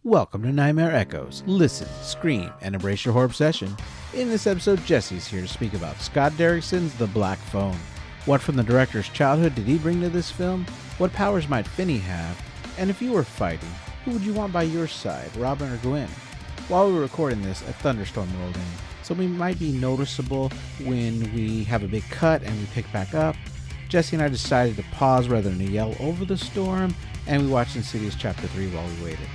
Welcome to Nightmare Echoes. Listen, scream, and embrace your horror obsession. In this episode, Jesse's here to speak about Scott Derrickson's The Black Phone. What from the director's childhood did he bring to this film? What powers might Finny have? And if you were fighting, who would you want by your side, Robin or Gwen? While we were recording this, a thunderstorm rolled in, so we might be noticeable when we have a big cut and we pick back up. Jesse and I decided to pause rather than to yell over the storm, and we watched Insidious Chapter 3 while we waited.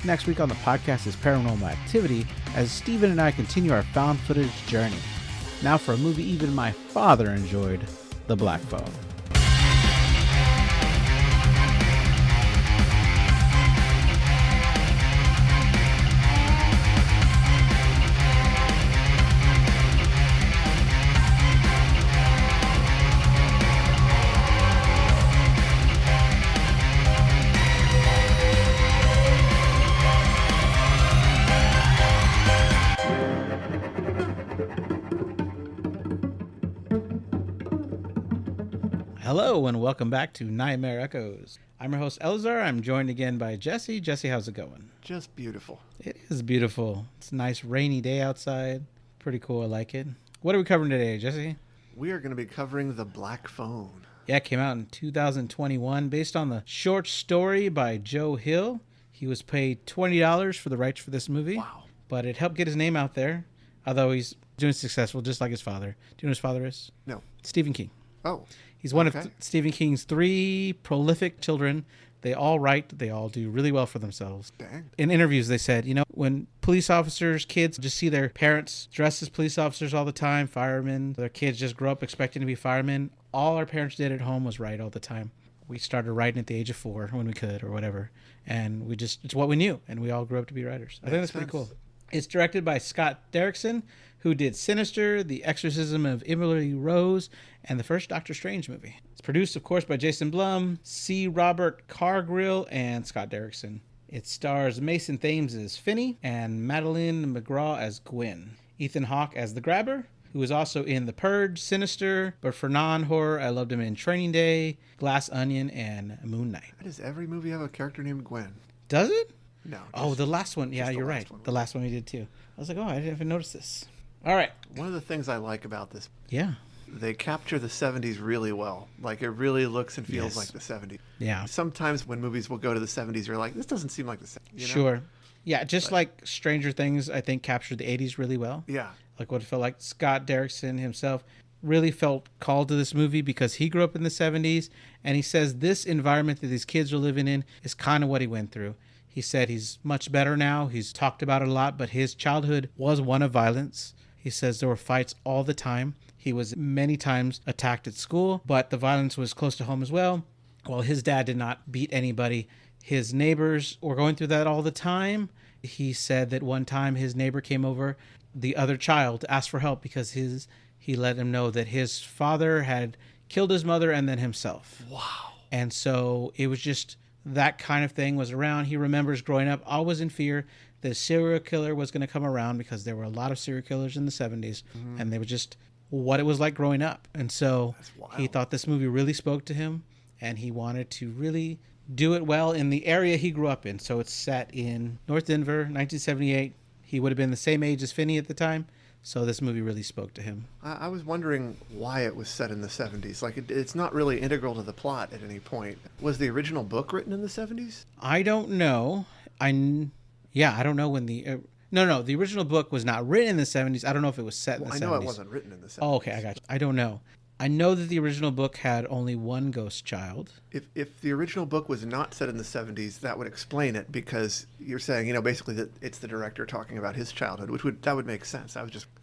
Next week on the podcast is Paranormal Activity, as Steven and I continue our found footage journey. Now for a movie even my father enjoyed, The Black Phone. Hello and welcome back to Nightmare Echoes. I'm your host Elzar. I'm joined again by Jesse. Jesse, how's it going? Just beautiful. It is beautiful. It's a nice rainy day outside. Pretty cool. I like it. What are we covering today, Jesse? We are going to be covering The Black Phone. Yeah, it came out in 2021 based on the short story by Joe Hill. He was paid $20 for the rights for this movie. Wow. But it helped get his name out there, although he's doing successful just like his father. Do you know who his father is? No. Stephen King. Oh. He's one of Stephen King's 3 prolific children. They all write. They all do really well for themselves. Dang. In interviews, they said, when police officers, kids just see their parents dressed as police officers all the time, firemen, their kids just grow up expecting to be firemen. All our parents did at home was write all the time. We started writing at the age of 4 when we could or whatever. And it's what we knew. And we all grew up to be writers. I think that's pretty cool. It's directed by Scott Derrickson, who did Sinister, The Exorcism of Emily Rose, and the first Doctor Strange movie. It's produced, of course, by Jason Blum, C. Robert Cargill, and Scott Derrickson. It stars Mason Thames as Finny and Madeline McGraw as Gwen. Ethan Hawke as the Grabber, who was also in The Purge, Sinister, but for non-horror, I loved him in Training Day, Glass Onion, and Moon Knight. Why does every movie have a character named Gwen? Does it? No. Oh, the last one. Yeah, you're right. The last one we did too. I was like, I didn't even notice this. All right. One of the things I like about this, yeah, they capture the 70s really well. Like, it really looks and feels like the 70s. Yeah. Sometimes when movies will go to the 70s, you're like, this doesn't seem like the 70s. You know? Sure. Yeah, just like Stranger Things, I think, captured the 80s really well. Yeah. Like what it felt like. Scott Derrickson himself really felt called to this movie because he grew up in the 70s, and he says this environment that these kids are living in is kind of what he went through. He said he's much better now. He's talked about it a lot, but his childhood was one of violence. He says there were fights all the time. He was many times attacked at school, but the violence was close to home as well. While his dad did not beat anybody, his neighbors were going through that all the time. He said that one time his neighbor came over, the other child, to ask for help because he let him know that his father had killed his mother and then himself. Wow. And so it was just that kind of thing was around. He remembers growing up always in fear that a serial killer was going to come around because there were a lot of serial killers in the 70s, and they were just what it was like growing up. And so he thought this movie really spoke to him, and he wanted to really do it well in the area he grew up in. So it's set in North Denver, 1978. He would have been the same age as Finny at the time. So this movie really spoke to him. I was wondering why it was set in the 70s. Like, it's not really integral to the plot at any point. Was the original book written in the 70s? I don't know. I don't know when the... No, the original book was not written in the 70s. I don't know if it was set in the 70s. I know it wasn't written in the 70s. Oh, okay, I got you. I don't know. I know that the original book had only one ghost child. If the original book was not set in the 70s, that would explain it, because you're saying, basically that it's the director talking about his childhood, that would make sense.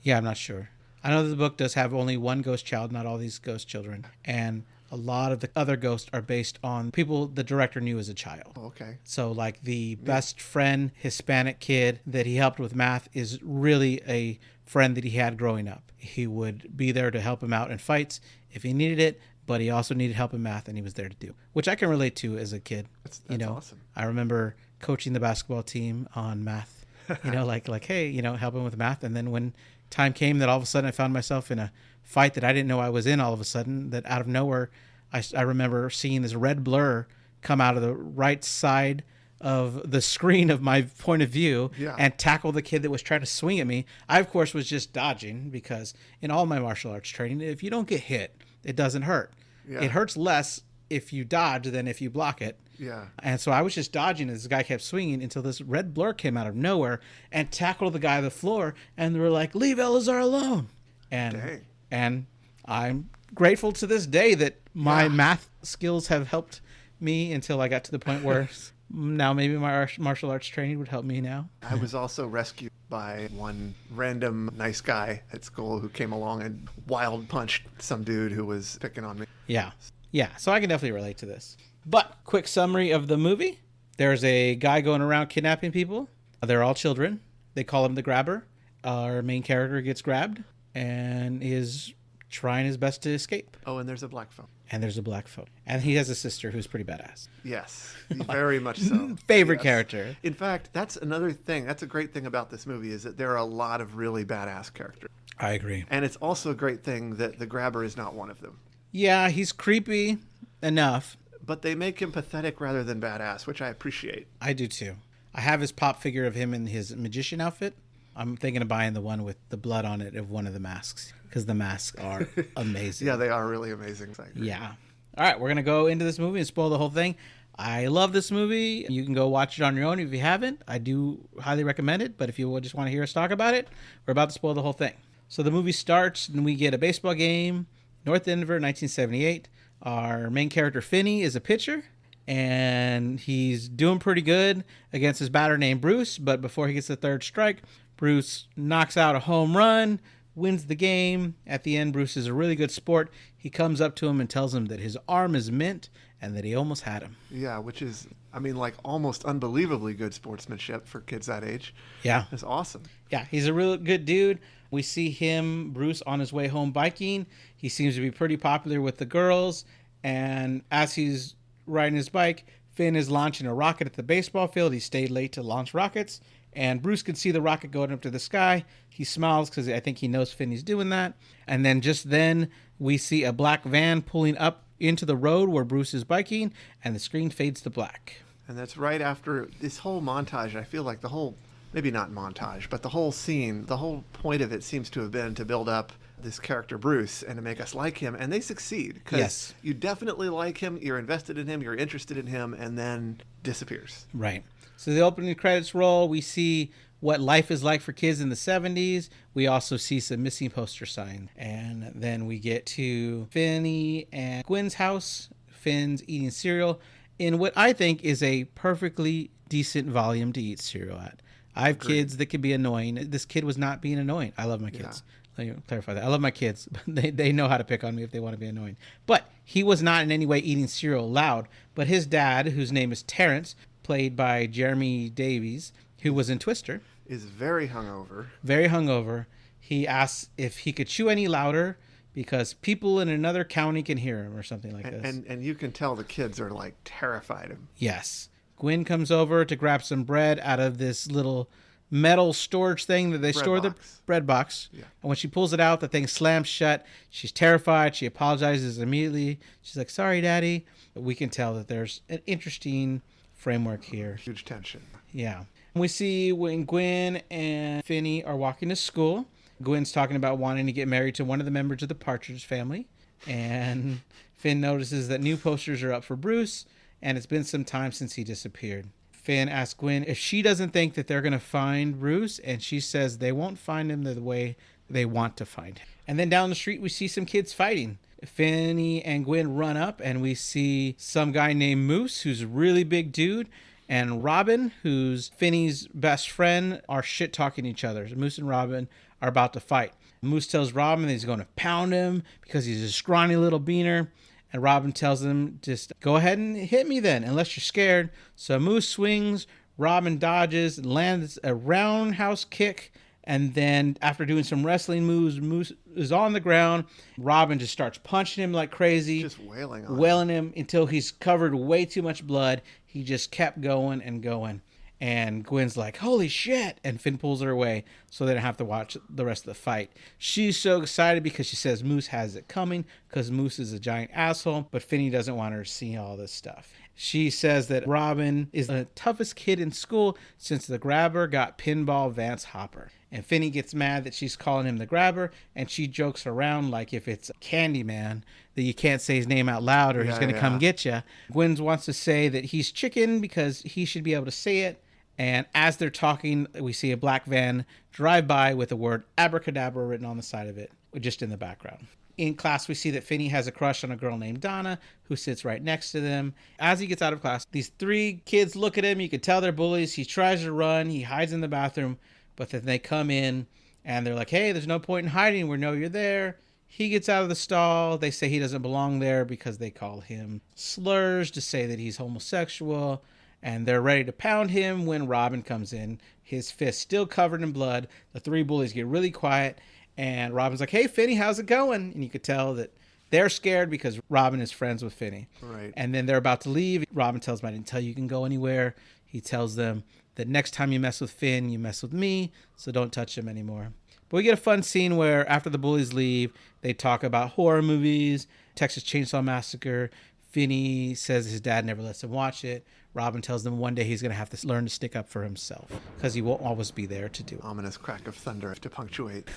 Yeah, I'm not sure. I know that the book does have only one ghost child, not all these ghost children. And a lot of the other ghosts are based on people the director knew as a child. Oh, okay. So like the best friend, Hispanic kid that he helped with math is really a friend that he had growing up. He would be there to help him out in fights if he needed it, but he also needed help in math, and he was there to do, which I can relate to as a kid. That's awesome. I remember coaching the basketball team on math, like, hey, helping with math. And then when time came that all of a sudden I found myself in a fight that I didn't know I was in all of a sudden, that out of nowhere, I remember seeing this red blur come out of the right side of the screen of my point of view Yeah. and tackle the kid that was trying to swing at me. I, of course, was just dodging because in all my martial arts training, if you don't get hit, it doesn't hurt. Yeah. It hurts less if you dodge than if you block it. Yeah. And so I was just dodging as this guy kept swinging until this red blur came out of nowhere and tackled the guy on the floor. And they were like, leave Elazar alone. Dang. And I'm grateful to this day that my math skills have helped me until I got to the point where now maybe my martial arts training would help me now. I was also rescued by one random nice guy at school who came along and wild punched some dude who was picking on me. Yeah. Yeah. So I can definitely relate to this. But quick summary of the movie. There's a guy going around kidnapping people. They're all children. They call him the grabber. Our main character gets grabbed and is trying his best to escape. Oh, and there's a black phone. And there's a black phone. And he has a sister who's pretty badass. Yes, very much so. Favorite Yes. character. In fact, that's another thing. That's a great thing about this movie is that there are a lot of really badass characters. I agree. And it's also a great thing that the grabber is not one of them. Yeah, he's creepy enough. But they make him pathetic rather than badass, which I appreciate. I do too. I have his pop figure of him in his magician outfit. I'm thinking of buying the one with the blood on it of one of the masks because the masks are amazing. Yeah, they are really amazing. Yeah. All right, we're going to go into this movie and spoil the whole thing. I love this movie. You can go watch it on your own if you haven't. I do highly recommend it, but if you just want to hear us talk about it, we're about to spoil the whole thing. So the movie starts and we get a baseball game, North Denver, 1978. Our main character, Finny, is a pitcher, and he's doing pretty good against his batter named Bruce, but before he gets the third strike, Bruce knocks out a home run, wins the game. At the end, Bruce is a really good sport. He comes up to him and tells him that his arm is mint and that he almost had him. Yeah, which is, I mean, like almost unbelievably good sportsmanship for kids that age. Yeah. It's awesome. Yeah, he's a real good dude. We see him, Bruce, on his way home biking. He seems to be pretty popular with the girls. And as he's riding his bike, Finn is launching a rocket at the baseball field. He stayed late to launch rockets. And Bruce can see the rocket going up to the sky. He smiles because I think he knows Finney's doing that. And then just then we see a black van pulling up into the road where Bruce is biking. And the screen fades to black. And that's right after this whole montage. I feel like the whole, maybe not montage, but the whole scene, the whole point of it seems to have been to build up this character Bruce and to make us like him. And they succeed because you definitely like him. You're invested in him. You're interested in him. And then disappears. Right. So the opening credits roll. We see what life is like for kids in the 70s. We also see some missing poster signs. And then we get to Finny and Gwen's house. Finn's eating cereal in what I think is a perfectly decent volume to eat cereal at. I have kids that can be annoying. This kid was not being annoying. I love my kids. Let me clarify that. I love my kids. They know how to pick on me if they want to be annoying. But he was not in any way eating cereal loud. But his dad, whose name is Terrence, played by Jeremy Davies, who was in Twister, is very hungover. Very hungover. He asks if he could chew any louder because people in another county can hear him or something like this. And you can tell the kids are like terrified of him. Yes. Gwen comes over to grab some bread out of this little metal storage thing that they store the bread box. Yeah. And when she pulls it out, the thing slams shut. She's terrified. She apologizes immediately. She's like, sorry, Daddy. But we can tell that there's an interesting framework here. Huge tension. Yeah. We see when Gwen and Finny are walking to school, Gwen's talking about wanting to get married to one of the members of the Partridge family. And Finn notices that new posters are up for Bruce, and it's been some time since he disappeared. Finn asks Gwen if she doesn't think that they're going to find Bruce, and she says they won't find him the way they want to find him. And then down the street, we see some kids fighting. Finny and Gwen run up, and we see some guy named Moose, who's a really big dude, and Robin, who's Finny's best friend, are shit-talking each other. Moose and Robin are about to fight. Moose tells Robin that he's going to pound him because he's a scrawny little beaner. And Robin tells him, just go ahead and hit me then, unless you're scared. So Moose swings, Robin dodges, and lands a roundhouse kick. And then after doing some wrestling moves, Moose is on the ground. Robin just starts punching him like crazy. Just wailing him until he's covered way too much blood. He just kept going and going. And Gwen's like, holy shit. And Finn pulls her away so they don't have to watch the rest of the fight. She's so excited because she says Moose has it coming because Moose is a giant asshole. But Finny doesn't want her to see all this stuff. She says that Robin is the toughest kid in school since the grabber got Pinball Vance Hopper. And Finny gets mad that she's calling him the grabber, and she jokes around like if it's Candyman, that you can't say his name out loud or he's going to come get you. Gwen wants to say that he's chicken because he should be able to say it. And as they're talking, we see a black van drive by with the word abracadabra written on the side of it, just in the background. In class, we see that Finny has a crush on a girl named Donna, who sits right next to them. As he gets out of class, these 3 kids look at him. You can tell they're bullies. He tries to run. He hides in the bathroom. But then they come in, and they're like, hey, there's no point in hiding. We know you're there. He gets out of the stall. They say he doesn't belong there because they call him slurs to say that he's homosexual. And they're ready to pound him when Robin comes in, his fist still covered in blood. The 3 bullies get really quiet. And Robin's like, hey, Finny, how's it going? And you could tell that they're scared because Robin is friends with Finny. Right. And then they're about to leave. Robin tells them, I didn't tell you can go anywhere. He tells them that next time you mess with Finn, you mess with me, so don't touch him anymore. But we get a fun scene where after the bullies leave, they talk about horror movies, Texas Chainsaw Massacre. Finny says his dad never lets him watch it. Robin tells them one day he's going to have to learn to stick up for himself because he won't always be there to do it. Ominous crack of thunder to punctuate.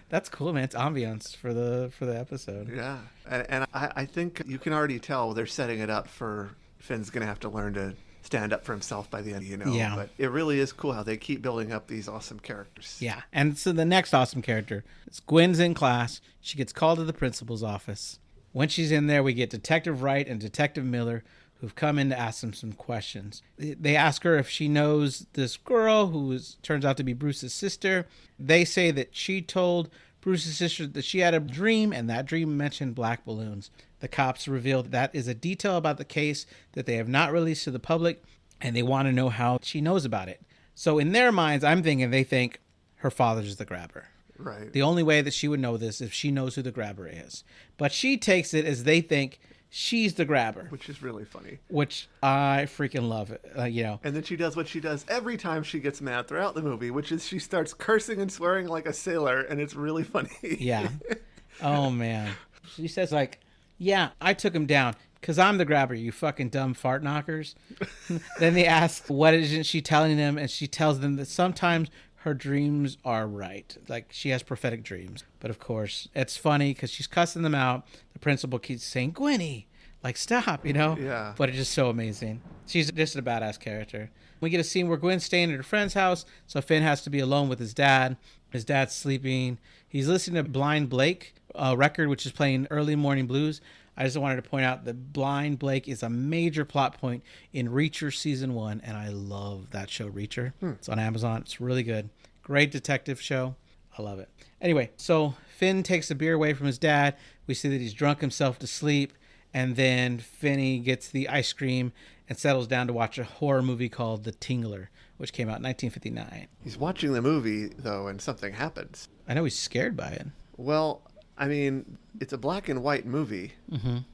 That's cool, man. It's ambiance for the episode. Yeah. And I think you can already tell they're setting it up for Finn's going to have to learn to stand up for himself by the end, Yeah. But it really is cool how they keep building up these awesome characters. Yeah. And so the next awesome character is Gwen's in class. She gets called to the principal's office. When she's in there, we get Detective Wright and Detective Miller, who've come in to ask them some questions. They ask her if she knows this girl who turns out to be Bruce's sister. They say that she told Bruce's sister that she had a dream, and that dream mentioned black balloons. The cops revealed that is a detail about the case that they have not released to the public, and they want to know how she knows about it. So in their minds, I'm thinking they think her father's the grabber. Right. The only way that she would know this is if she knows who the grabber is. But she takes it as they think she's the grabber. Which is really funny. Which I freaking love it, And then she does what she does every time she gets mad throughout the movie, which is she starts cursing and swearing like a sailor, and it's really funny. Yeah. Oh, man. She says, like, yeah, I took him down because I'm the grabber, you fucking dumb fart knockers. Then they ask, what isn't she telling them? And she tells them that sometimes her dreams are right. Like, she has prophetic dreams. But, of course, it's funny because she's cussing them out. The principal keeps saying, Gwenny, like, stop, Yeah. But it's just so amazing. She's just a badass character. We get a scene where Gwen's staying at her friend's house, so Finn has to be alone with his dad. His dad's sleeping. He's listening to Blind Blake, a record which is playing Early Morning Blues. I just wanted to point out that Blind Blake is a major plot point in Reacher Season 1, and I love that show, Reacher. It's on Amazon. It's really good. Great detective show. I love it. Anyway, so Finn takes the beer away from his dad. We see that he's drunk himself to sleep, and then Finny gets the ice cream and settles down to watch a horror movie called The Tingler, which came out in 1959. He's watching the movie, though, and something happens. I know he's scared by it. Well, I mean, it's a black and white movie,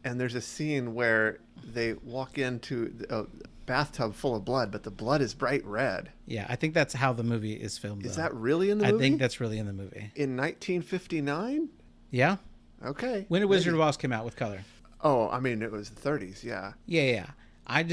and there's a scene where they walk into a bathtub full of blood, but the blood is bright red. Yeah, I think that's how the movie is filmed. Is though. that really in the movie? I think that's really in the movie. In 1959? Yeah. Okay. When did Wizard of Oz come out with color? Oh, I mean, it was the 30s, yeah. Yeah.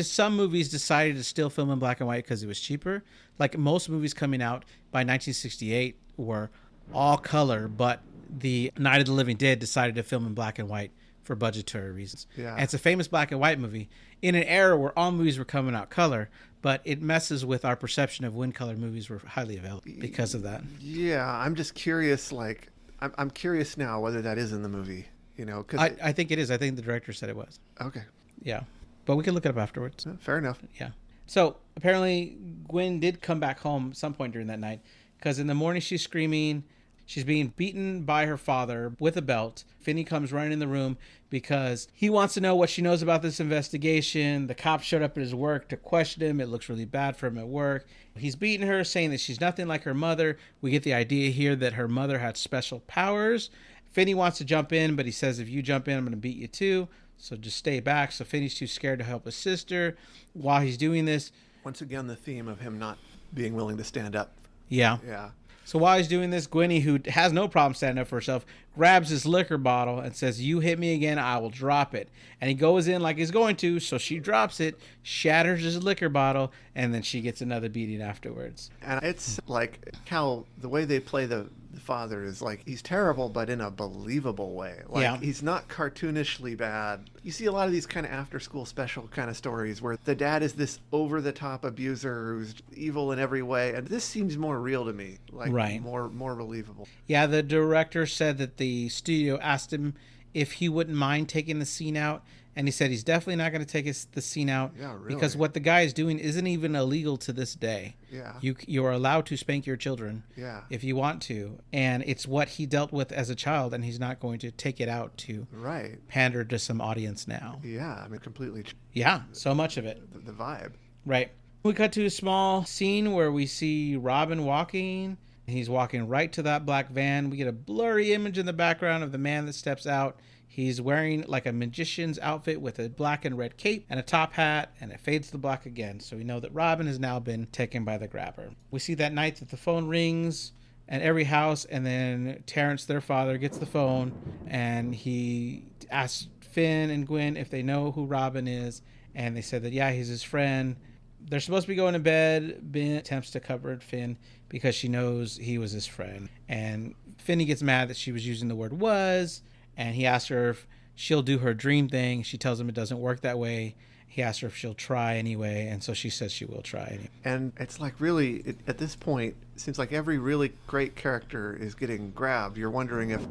Some movies decided to still film in black and white because it was cheaper. Like most movies coming out by 1968 were all color, but the Night of the Living Dead decided to film in black and white for budgetary reasons. Yeah. And it's a famous black and white movie in an era where all movies were coming out color, but it messes with our perception of when color movies were highly available because of that. Yeah, I'm just curious, like, I'm curious now whether that is in the movie, because I think it is. I think the director said it was. Okay. Yeah. But we can look it up afterwards. Fair enough. Yeah. So apparently Gwen did come back home at some point during that night because in the morning she's screaming. She's being beaten by her father with a belt. Finny comes running in the room because he wants to know what she knows about this investigation. The cops showed up at his work to question him. It looks really bad for him at work. He's beating her, saying that she's nothing like her mother. We get the idea here that her mother had special powers. Finny wants to jump in, but he says, if you jump in, I'm going to beat you too. So just stay back. So Finny's too scared to help his sister. While he's doing this... Once again, the theme of him not being willing to stand up. Yeah. Yeah. So while he's doing this, Gwenny, who has no problem standing up for herself, grabs his liquor bottle and says, "You hit me again, I will drop it." And he goes in like he's going to, so she drops it, shatters his liquor bottle, and then she gets another beating afterwards. And it's like how the way they play the father is like he's terrible, but in a believable way. Like Yeah. he's not cartoonishly bad. You see a lot of these kind of after school special kind of stories where the dad is this over the top abuser who's evil in every way, and this seems more real to me. Like Right. more believable. Yeah, the director said that the studio asked him if he wouldn't mind taking the scene out, and he said he's definitely not going to take the scene out Yeah, really. because what the guy is doing isn't even illegal to this day. Yeah. You are allowed to spank your children Yeah. if you want to, and it's what he dealt with as a child, and he's not going to take it out to Right. pander to some audience now. Yeah. I mean, completely Yeah, so much of it. the vibe. Right. We cut to a small scene where we see Robin walking. He's walking right to that black van. We get a blurry image in the background of the man that steps out. He's wearing like a magician's outfit with a black and red cape and a top hat, and it fades to black again. So we know that Robin has now been taken by the grabber. We see that night that the phone rings at every house, and then Terrence, their father, gets the phone, and he asks Finn and Gwen if they know who Robin is, and they said that, yeah, he's his friend. They're supposed to be going to bed. Ben attempts to comfort Finn because she knows he was his friend. And Finny gets mad that she was using the word was, and he asks her if she'll do her dream thing. She tells him it doesn't work that way. He asks her if she'll try anyway, and so she says she will try anyway. And it's like really, at this point, it seems like every really great character is getting grabbed. You're wondering if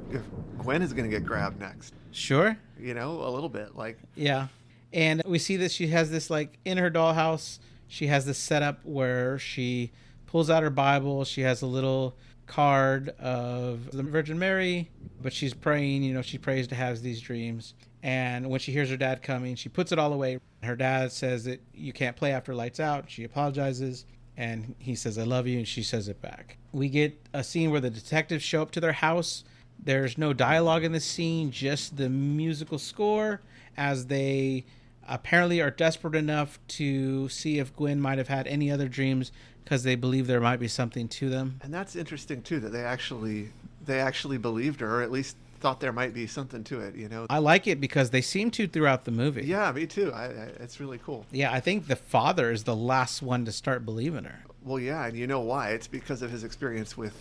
Gwen is going to get grabbed next. Sure. You know, a little bit. Like, Yeah. And we see that she has this, like, in her dollhouse, she has this setup where she pulls out her Bible. She has a little card of the Virgin Mary, but she's praying, she prays to have these dreams. And when she hears her dad coming, she puts it all away. Her dad says that you can't play after lights out. She apologizes, and he says, "I love you," and she says it back. We get a scene where the detectives show up to their house. There's no dialogue in this scene, just the musical score, as they apparently are desperate enough to see if Gwen might have had any other dreams because they believe there might be something to them. and that's interesting too, that they actually believed her, or at least thought there might be something to it, I like it because they seem to throughout the movie. Yeah, me too. It's really cool. Yeah, I think the father is the last one to start believing her. Well, yeah, and you know why? It's because of his experience with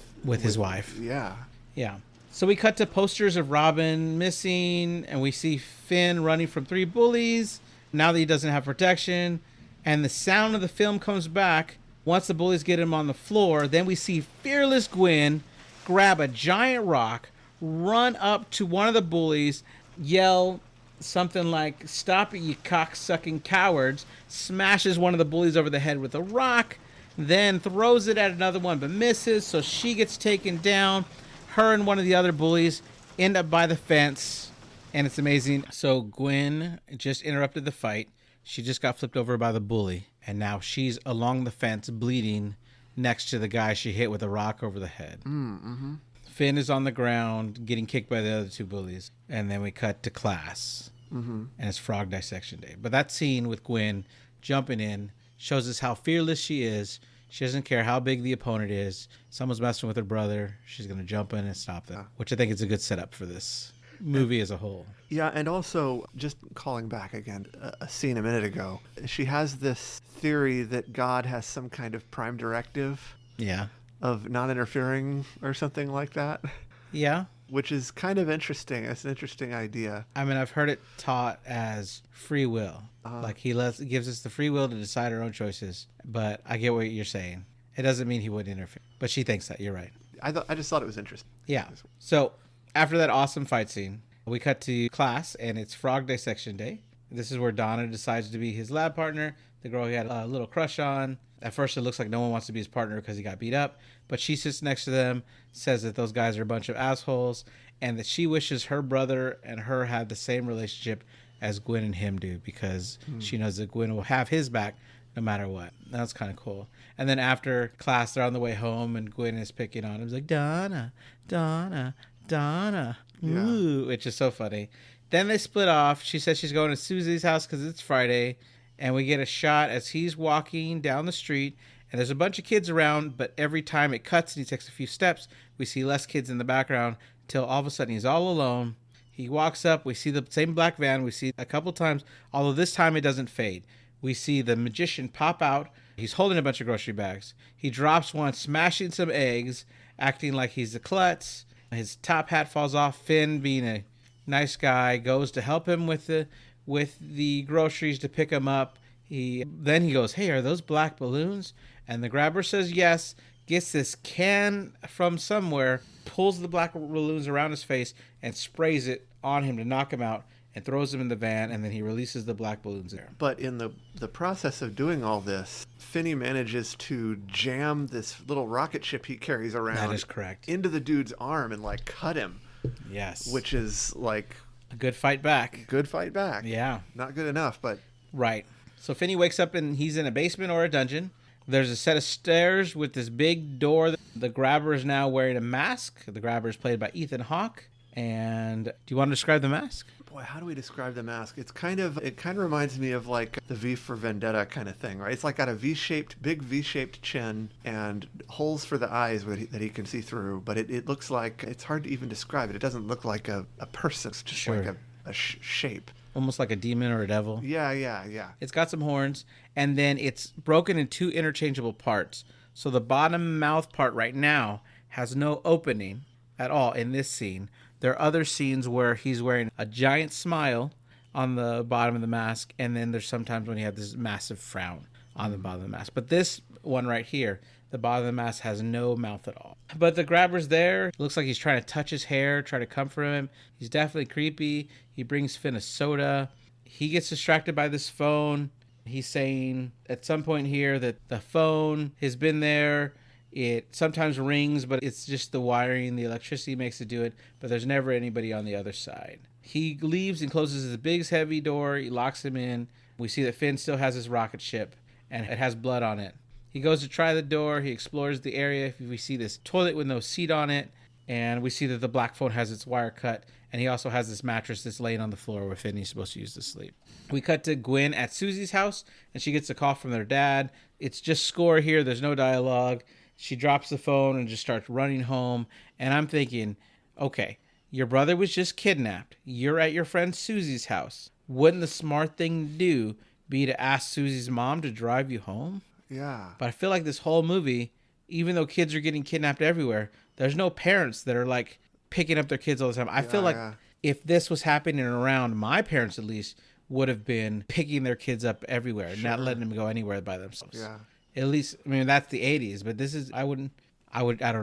His wife. Yeah. Yeah. So we cut to posters of Robin missing, and we see Finn running from 3 bullies now that he doesn't have protection. And the sound of the film comes back once the bullies get him on the floor. Then we see fearless Gwen grab a giant rock, run up to one of the bullies, yell something like, "Stop it, you cock-sucking cowards," smashes one of the bullies over the head with a rock, then throws it at another one but misses, so she gets taken down. Her and one of the other bullies end up by the fence, and it's amazing. So Gwen just interrupted the fight. She just got flipped over by the bully, and now she's along the fence bleeding next to the guy she hit with a rock over the head. Mm-hmm. Finn is on the ground getting kicked by the other 2 bullies, and then we cut to class, and it's frog dissection day. But that scene with Gwen jumping in shows us how fearless she is. She doesn't care how big the opponent is. Someone's messing with her brother, she's going to jump in and stop them, which I think is a good setup for this movie as a whole. Yeah, and also, just calling back again, a scene a minute ago, she has this theory that God has some kind of prime directive Yeah. of not interfering or something like that, Yeah. which is kind of interesting. It's an interesting idea. I mean, I've heard it taught as free will. Like gives us the free will to decide our own choices. But I get what you're saying. It doesn't mean he would interfere. But she thinks that. You're right. I just thought it was interesting. Yeah. So after that awesome fight scene, we cut to class, and it's frog dissection day. This is where Donna decides to be his lab partner, the girl he had a little crush on. At first, it looks like no one wants to be his partner because he got beat up. But she sits next to them, says that those guys are a bunch of assholes, and that she wishes her brother and her had the same relationship as Gwen and him do, because she knows that Gwen will have his back no matter what. That's kind of cool. And then after class, they're on the way home, and Gwen is picking on him. He's like, Donna, Donna, Donna. Ooh, which is so funny. Then they split off. She says she's going to Susie's house because it's Friday. And we get a shot as he's walking down the street, And there's a bunch of kids around, but every time it cuts and he takes a few steps, we see less kids in the background till all of a sudden he's all alone. He walks up. We see the same black van. We see a couple times, although this time it doesn't fade. We see the magician pop out. He's holding a bunch of grocery bags. He drops one, smashing some eggs, acting like he's a klutz. His top hat falls off. Finn, being a nice guy, goes to help him with the groceries to pick him up. Then he goes, "Hey, are those black balloons?" And the grabber says yes, gets this can from somewhere, pulls the black balloons around his face, and sprays it on him to knock him out, and throws him in the van, and then he releases the black balloons there. But in the process of doing all this, Finny manages to jam this little rocket ship he carries around. That is correct. Into the dude's arm and like cut him. Yes. Which is like a good fight back. Good fight back. Yeah. Not good enough, but right. So Finny wakes up and he's in a basement or a dungeon. There's a set of stairs with this big door. The grabber is now wearing a mask. The grabber is played by Ethan Hawke. And do you want to describe the mask? Boy, how do we describe the mask? It kind of reminds me of like the V for Vendetta kind of thing, right? It's like got a big V-shaped chin and holes for the eyes that he can see through. But it looks like, it's hard to even describe it. It doesn't look like a person. It's just like a shape. Almost like a demon or a devil. Yeah. It's got some horns, and then it's broken in two interchangeable parts. So the bottom mouth part right now has no opening at all in this scene. There are other scenes where he's wearing a giant smile on the bottom of the mask, and then there's sometimes when he has this massive frown on the bottom of the mask. But this one right here, the bottom of the mask has no mouth at all. But the grabber's there. Looks like he's trying to touch his hair, try to comfort him. He's definitely creepy. He brings Finn a soda. He gets distracted by this phone. He's saying at some point here that the phone has been there. It sometimes rings, but it's just the wiring, the electricity makes it do it, but there's never anybody on the other side. He leaves and closes his big, heavy door. He locks him in. We see that Finn still has his rocket ship, and it has blood on it. He goes to try the door. He explores the area. We see this toilet with no seat on it, and we see that the black phone has its wire cut, and he also has this mattress that's laying on the floor where Finny's supposed to use to sleep. We cut to Gwen at Susie's house, and she gets a call from their dad. It's just score here. There's no dialogue. She drops the phone and just starts running home. And I'm thinking, okay, your brother was just kidnapped. You're at your friend Susie's house. Wouldn't the smart thing to do be to ask Susie's mom to drive you home? Yeah. But I feel like this whole movie, even though kids are getting kidnapped everywhere, there's no parents that are like picking up their kids all the time. I feel like if this was happening around, my parents at least would have been picking their kids up everywhere, not letting them go anywhere by themselves. Yeah. At least, I mean, that's the 80s, but this is, I don't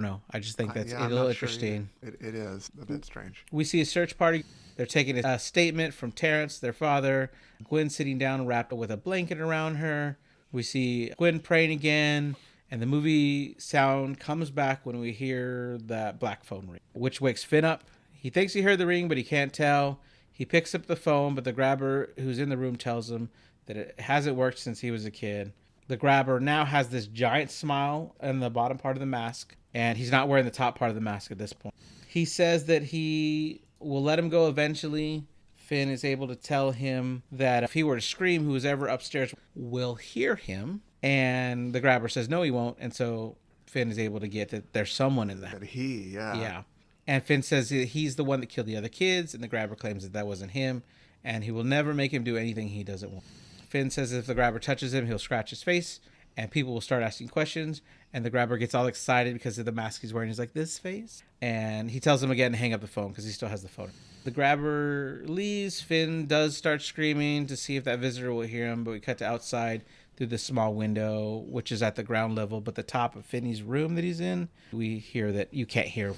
know. I just think that's a little interesting. Sure it is a bit strange. We see a search party. They're taking a statement from Terrence, their father. Gwen sitting down wrapped with a blanket around her. We see Gwen praying again, and the movie sound comes back when we hear that black phone ring, which wakes Finn up. He thinks he heard the ring, but he can't tell. He picks up the phone, but the grabber who's in the room tells him that it hasn't worked since he was a kid. The grabber now has this giant smile on the bottom part of the mask, and he's not wearing the top part of the mask at this point. He says that he will let him go eventually. Finn is able to tell him that if he were to scream, who was ever upstairs will hear him. And the grabber says no, he won't. And so Finn is able to get that there's someone in there. Yeah. And Finn says that he's the one that killed the other kids, and the grabber claims that wasn't him, and he will never make him do anything he doesn't want. Finn says if the grabber touches him, he'll scratch his face, and people will start asking questions, and the grabber gets all excited because of the mask he's wearing. He's like, this face? And he tells him again to hang up the phone because he still has the phone. The grabber leaves. Finn does start screaming to see if that visitor will hear him, but we cut to outside through the small window, which is at the ground level, but the top of Finny's room that he's in, we hear that you can't hear.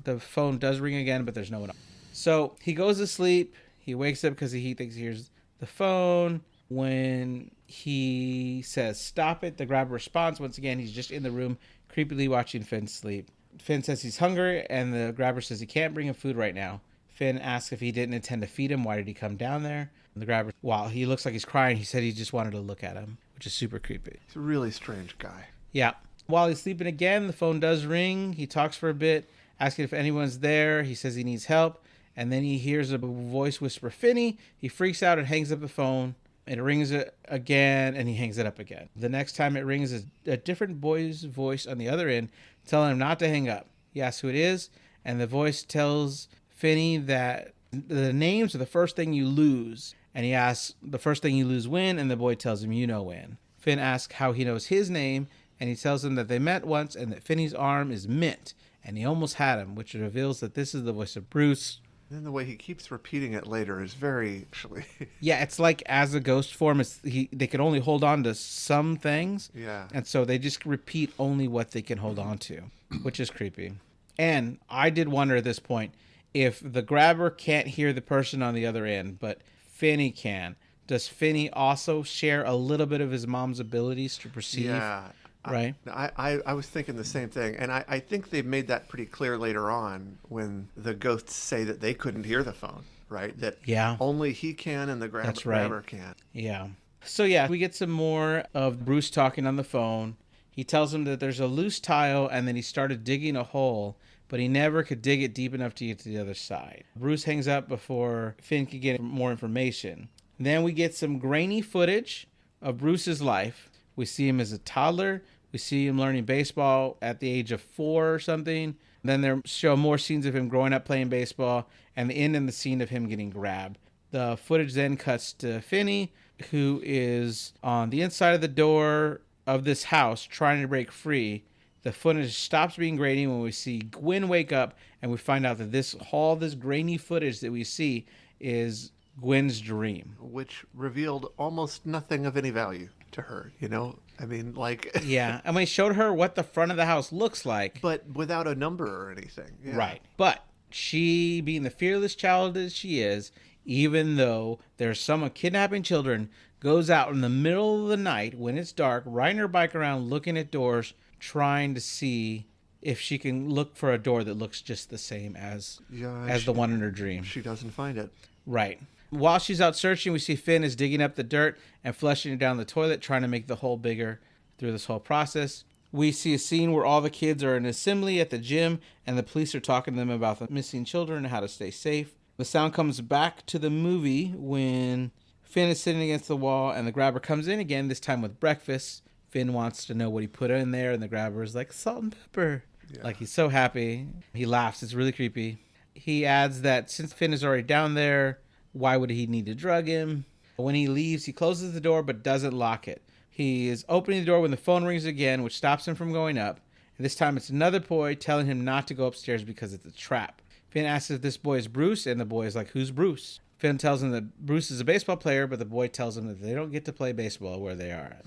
The phone does ring again, but there's no one else. So he goes to sleep. He wakes up because he thinks he hears the phone. When he says, stop it, the grabber responds. Once again, he's just in the room, creepily watching Finn sleep. Finn says he's hungry, and the grabber says he can't bring him food right now. Finn asks if he didn't intend to feed him, why did he come down there? And the grabber, while he looks like he's crying, he said he just wanted to look at him, which is super creepy. He's a really strange guy. Yeah. While he's sleeping again, the phone does ring. He talks for a bit, asking if anyone's there. He says he needs help. And then he hears a voice whisper, Finny. He freaks out and hangs up the phone. It rings again, and he hangs it up again. The next time it rings is a different boy's voice on the other end telling him not to hang up. He asks who it is, and the voice tells Finny that the names are the first thing you lose. And he asks, the first thing you lose when? And the boy tells him, you know when. Finn asks how he knows his name, and he tells him that they met once and that Finny's arm is mint, and he almost had him, which reveals that this is the voice of Bruce. And the way he keeps repeating it later is very, actually... Yeah, it's like as a ghost form, they can only hold on to some things. Yeah. And so they just repeat only what they can hold on to, which is creepy. And I did wonder at this point, if the grabber can't hear the person on the other end, but Finny can, does Finny also share a little bit of his mom's abilities to perceive? Yeah. Right? I was thinking the same thing. And I think they made that pretty clear later on when the ghosts say that they couldn't hear the phone, right? That only he can and the grabber can. Yeah. So yeah, we get some more of Bruce talking on the phone. He tells him that there's a loose tile and then he started digging a hole, but he never could dig it deep enough to get to the other side. Bruce hangs up before Finn could get more information. Then we get some grainy footage of Bruce's life. We see him as a toddler. We see him learning baseball at the age of 4 or something. Then they show more scenes of him growing up playing baseball and the end in the scene of him getting grabbed. The footage then cuts to Finny, who is on the inside of the door of this house trying to break free. The footage stops being grainy when we see Gwen wake up and we find out that all this grainy footage that we see is Gwen's dream. Which revealed almost nothing of any value to her, you know? I mean, like... Yeah, and we showed her what the front of the house looks like. But without a number or anything. Yeah. Right. But she, being the fearless child that she is, even though there's someone kidnapping children, goes out in the middle of the night when it's dark, riding her bike around, looking at doors, trying to see if she can look for a door that looks just the same as the one in her dream. She doesn't find it. Right. While she's out searching, we see Finn is digging up the dirt and flushing it down the toilet, trying to make the hole bigger through this whole process. We see a scene where all the kids are in assembly at the gym, and the police are talking to them about the missing children and how to stay safe. The sound comes back to the movie when Finn is sitting against the wall, and the grabber comes in again, this time with breakfast. Finn wants to know what he put in there, and the grabber is like, salt and pepper. Yeah. Like, he's so happy. He laughs. It's really creepy. He adds that since Finn is already down there, why would he need to drug him? When he leaves, he closes the door but doesn't lock it. He is opening the door when the phone rings again, which stops him from going up. And this time it's another boy telling him not to go upstairs because it's a trap. Finn asks if this boy is Bruce, and the boy is like, who's Bruce? Finn tells him that Bruce is a baseball player, but the boy tells him that they don't get to play baseball where they are.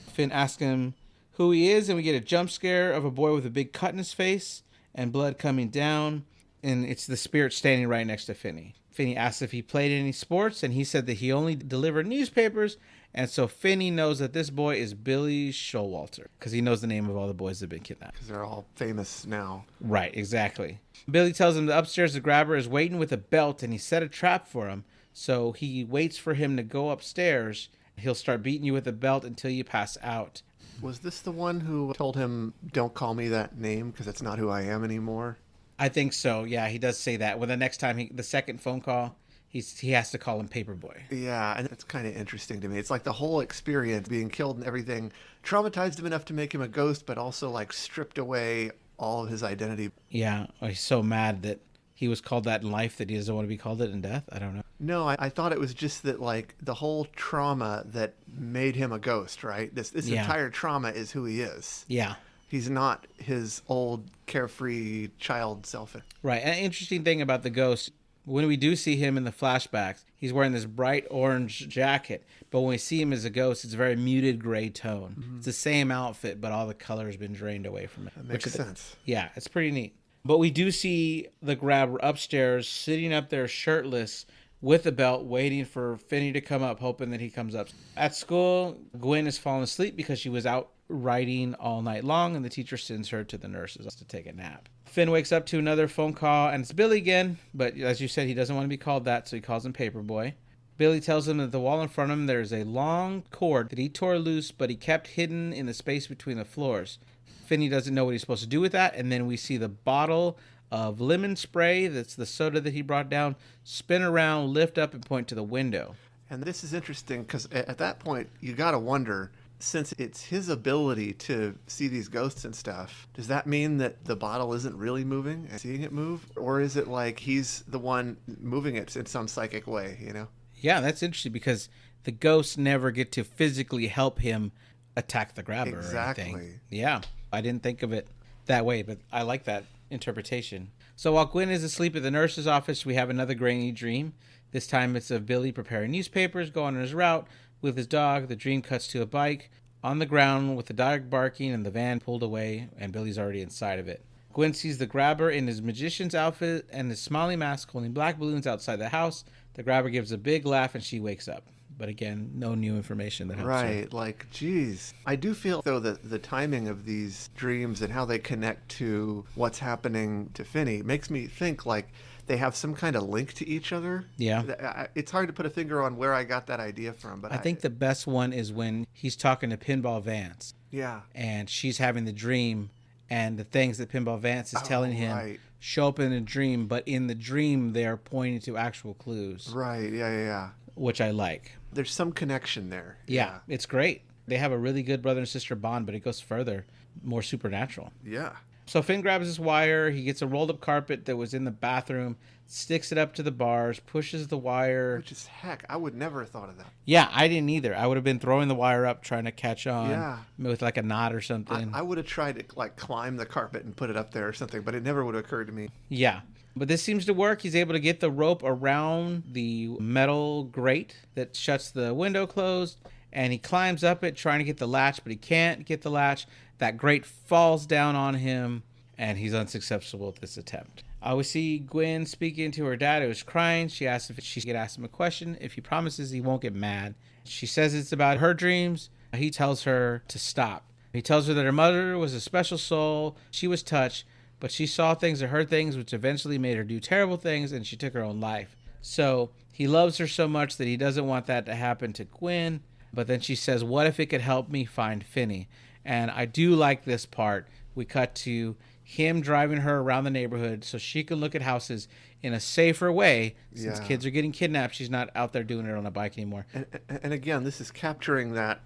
Finn asks him who he is, and we get a jump scare of a boy with a big cut in his face and blood coming down, and it's the spirit standing right next to Finny. Finny asks if he played any sports, and he said that he only delivered newspapers, and so Finny knows that this boy is Billy Showalter, because he knows the name of all the boys that have been kidnapped. Because they're all famous now. Right, exactly. Billy tells him that upstairs the grabber is waiting with a belt, and he set a trap for him, so he waits for him to go upstairs. He'll start beating you with a belt until you pass out. Was this the one who told him, don't call me that name, because it's not who I am anymore? I think so. Yeah, he does say that. Well, the next time, the second phone call, he has to call him Paperboy. Yeah, and it's kind of interesting to me. It's like the whole experience, being killed and everything, traumatized him enough to make him a ghost, but also like stripped away all of his identity. Yeah, he's so mad that he was called that in life that he doesn't want to be called it in death. I don't know. No, I thought it was just that, like, the whole trauma that made him a ghost, right? This entire trauma is who he is. Yeah. He's not his old carefree child self. Right. And an interesting thing about the ghost, when we do see him in the flashbacks, he's wearing this bright orange jacket. But when we see him as a ghost, it's a very muted gray tone. Mm-hmm. It's the same outfit, but all the color has been drained away from it. That makes sense. Yeah, it's pretty neat. But we do see the grabber upstairs, sitting up there shirtless with a belt, waiting for Finny to come up, hoping that he comes up. At school, Gwen is falling asleep because she was out writing all night long, and the teacher sends her to the nurses to take a nap. Finn wakes up to another phone call, and it's Billy again, but as you said, he doesn't want to be called that, so he calls him Paperboy. Billy tells him that the wall in front of him, there's a long cord that he tore loose, but he kept hidden in the space between the floors. Finny doesn't know what he's supposed to do with that, and then we see the bottle of lemon spray, that's the soda that he brought down, spin around, lift up, and point to the window. And this is interesting because at that point, you got to wonder, since it's his ability to see these ghosts and stuff, does that mean that the bottle isn't really moving and seeing it move? Or is it like he's the one moving it in some psychic way, you know? Yeah, that's interesting because the ghosts never get to physically help him attack the grabber or Exactly. anything. Yeah, I didn't think of it that way, but I like that interpretation. So while Gwen is asleep at the nurse's office, we have another grainy dream. This time it's of Billy preparing newspapers, going on his route with his dog. The dream cuts to a bike on the ground with the dog barking and the van pulled away, and Billy's already inside of it. Gwen sees the grabber in his magician's outfit and his smiling mask holding black balloons outside the house. The grabber gives a big laugh and she wakes up. But again, no new information that helps her. Right, like, geez. I do feel, though, that the timing of these dreams and how they connect to what's happening to Finny makes me think, like, they have some kind of link to each other. Yeah. It's hard to put a finger on where I got that idea from, but I think the best one is when he's talking to Pinball Vance. Yeah. And she's having the dream, and the things that Pinball Vance is telling him right. show up in a dream, but in the dream they're pointing to actual clues. Right, yeah. Which I like. There's some connection there. Yeah, it's great. They have a really good brother and sister bond, but it goes further, more supernatural. Yeah. So Finn grabs his wire. He gets a rolled up carpet that was in the bathroom, sticks it up to the bars, pushes the wire. Which is heck. I would never have thought of that. Yeah, I didn't either. I would have been throwing the wire up, trying to catch on with like a knot or something. I would have tried to like climb the carpet and put it up there or something, but it never would have occurred to me. Yeah. But this seems to work. He's able to get the rope around the metal grate that shuts the window closed, and he climbs up it trying to get the latch, but he can't get the latch. That grate falls down on him, and he's unsuccessful at this attempt. We see Gwen speaking to her dad, who is crying. She asks if she could ask him a question. If he promises, he won't get mad. She says it's about her dreams. He tells her to stop. He tells her that her mother was a special soul. She was touched, but she saw things or heard things which eventually made her do terrible things, and she took her own life. So he loves her so much that he doesn't want that to happen to Gwen. But then she says, what if it could help me find Finny? And I do like this part. We cut to him driving her around the neighborhood so she can look at houses in a safer way. Since kids are getting kidnapped, she's not out there doing it on a bike anymore. And again, this is capturing that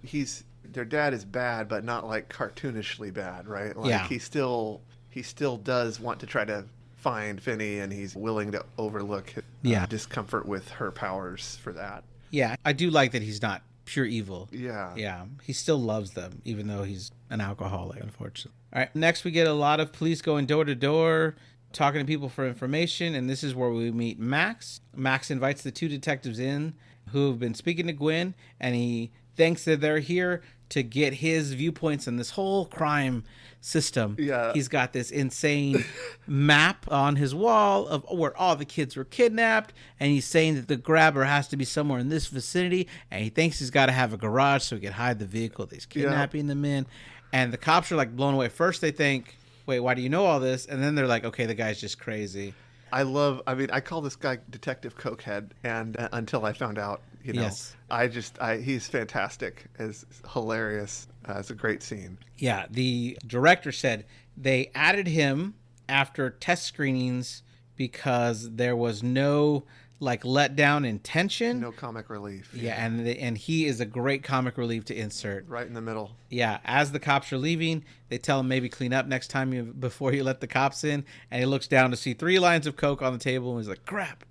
their dad is bad, but not like cartoonishly bad, right? Like he still does want to try to find Finny, and he's willing to overlook discomfort with her powers for that. Yeah, I do like that he's not pure evil. Yeah. He still loves them, even though he's an alcoholic, unfortunately. All right, next we get a lot of police going door to door, talking to people for information, and this is where we meet Max. Max invites the two detectives in who have been speaking to Gwen, and he thinks that they're here to get his viewpoints on this whole crime system. Yeah. He's got this insane map on his wall of where all the kids were kidnapped, and he's saying that the grabber has to be somewhere in this vicinity, and he thinks he's got to have a garage so he can hide the vehicle that he's kidnapping them in. And the cops are like blown away. First they think, wait, why do you know all this? And then they're like, okay, the guy's just crazy. I call this guy Detective Cokehead, and until I found out, he's fantastic. It's hilarious. It's a great scene. Yeah, the director said they added him after test screenings because there was no let down in tension. No comic relief. Yeah, and he is a great comic relief to insert. Right in the middle. Yeah, as the cops are leaving, they tell him maybe clean up next time before you let the cops in, and he looks down to see 3 lines of Coke on the table, and he's like, crap.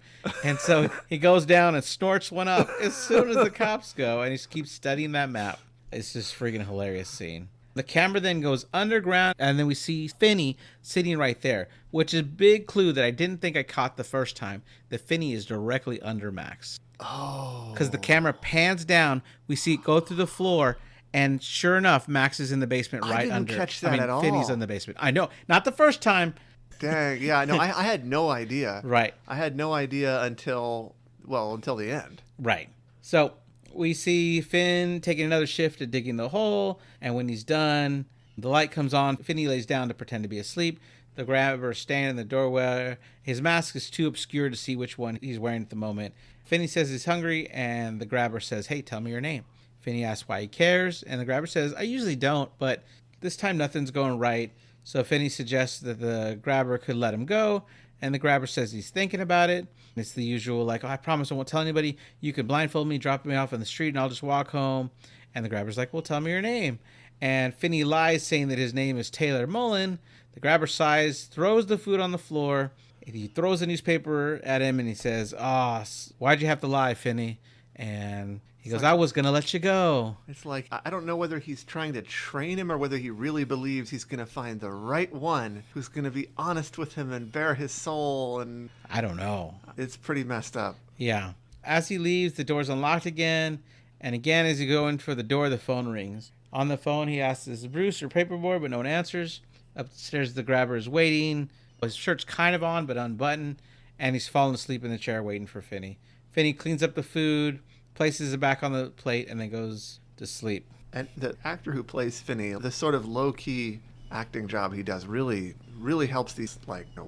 And so he goes down and snorts one up as soon as the cops go, and he just keeps studying that map. It's just a freaking hilarious scene. The camera then goes underground, and then we see Finny sitting right there, which is a big clue that I didn't think I caught the first time, that Finny is directly under Max. Oh. Because the camera pans down, we see it go through the floor, and sure enough, Max is in the basement right under. I didn't catch that at all. Finny's in the basement. I know. Not the first time. Dang. Yeah, no, I had no idea. Right. I had no idea until the end. Right. So we see Finn taking another shift at digging the hole, and when he's done, the light comes on. Finny lays down to pretend to be asleep. The grabber is standing in the doorway. His mask is too obscure to see which one he's wearing at the moment. Finny says he's hungry, and the grabber says, hey, tell me your name. Finny asks why he cares, and the grabber says, I usually don't, but this time nothing's going right. So Finny suggests that the grabber could let him go, And the grabber says he's thinking about it. It's the usual, like, oh, I promise I won't tell anybody. You can blindfold me, drop me off on the street, and I'll just walk home. And the grabber's like, well, tell me your name. And Finny lies, saying that his name is Taylor Mullen. The grabber sighs, throws the food on the floor. He throws a newspaper at him, and he says, why'd you have to lie, Finny? And he goes, I was going to let you go. It's like, I don't know whether he's trying to train him or whether he really believes he's going to find the right one who's going to be honest with him and bare his soul. And I don't know. It's pretty messed up. Yeah. As he leaves, the door's unlocked again. And again, as he goes in for the door, the phone rings. On the phone, he asks, is it Bruce or Paperboy? But no one answers. Upstairs, the grabber is waiting. His shirt's kind of on, but unbuttoned. And he's fallen asleep in the chair waiting for Finny. Finny cleans up the food, places it back on the plate, and then goes to sleep. And the actor who plays Finny, the sort of low-key acting job he does really, really helps these,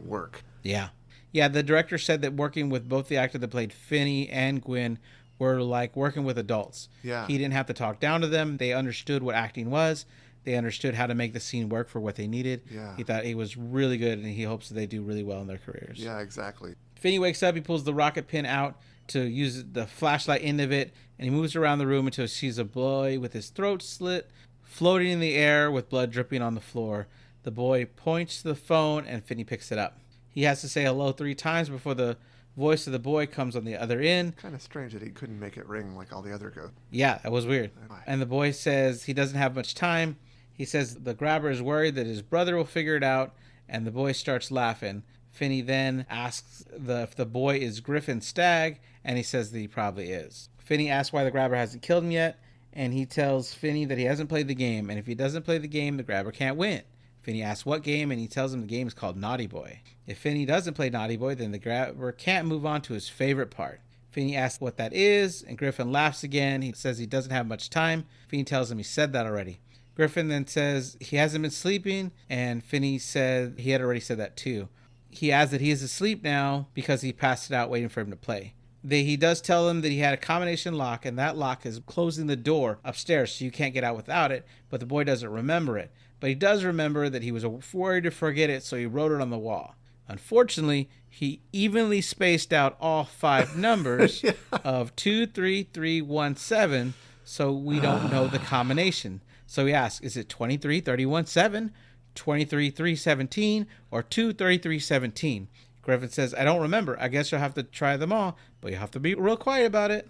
work. Yeah. Yeah, the director said that working with both the actor that played Finny and Gwen were like working with adults. Yeah. He didn't have to talk down to them. They understood what acting was. They understood how to make the scene work for what they needed. Yeah. He thought he was really good, and he hopes that they do really well in their careers. Yeah, exactly. Finny wakes up. He pulls the rocket pin out to use the flashlight end of it, and he moves around the room until he sees a boy with his throat slit, floating in the air with blood dripping on the floor. The boy points to the phone, and Finny picks it up. He has to say hello 3 times before the voice of the boy comes on the other end. Kind of strange that he couldn't make it ring like all the other ghosts. Yeah, that was weird. And the boy says he doesn't have much time. He says the grabber is worried that his brother will figure it out, and the boy starts laughing. Finny then asks if the boy is Griffin Stagg, and he says that he probably is. Finny asks why the grabber hasn't killed him yet, and he tells Finny that he hasn't played the game, and if he doesn't play the game, the grabber can't win. Finny asks what game, and he tells him the game is called Naughty Boy. If Finny doesn't play Naughty Boy, then the grabber can't move on to his favorite part. Finny asks what that is, and Griffin laughs again. He says he doesn't have much time. Finny tells him he said that already. Griffin then says he hasn't been sleeping, and Finny said he had already said that too. He adds that he is asleep now because he passed it out waiting for him to play. He does tell him that he had a combination lock, and that lock is closing the door upstairs so you can't get out without it, but the boy doesn't remember it. But he does remember that he was worried to forget it, so he wrote it on the wall. Unfortunately, he evenly spaced out all 5 numbers of 23317, so we don't know the combination. So he asks, is it 23317, 23317, or 23317? Griffin says, I don't remember. I guess you'll have to try them all, but you'll have to be real quiet about it.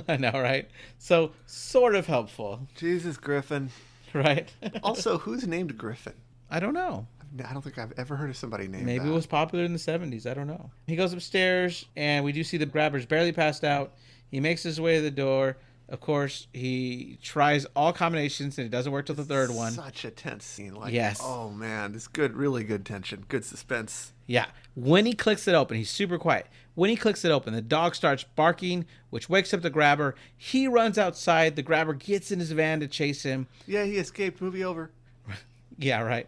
I know, right? So, sort of helpful. Jesus, Griffin. Right? Also, who's named Griffin? I don't know. I don't think I've ever heard of somebody named Maybe that. it was popular in the 70s. I don't know. He goes upstairs, and we do see the grabber's barely passed out. He makes his way to the door. Of course, he tries all combinations, and it doesn't work till the third one. Such a tense scene. Yes. Oh, man. This good, really good tension. Good suspense. Yeah. When he clicks it open, he's super quiet. When he clicks it open, the dog starts barking, which wakes up the grabber. He runs outside. The grabber gets in his van to chase him. Yeah, he escaped. Movie over. Yeah, right.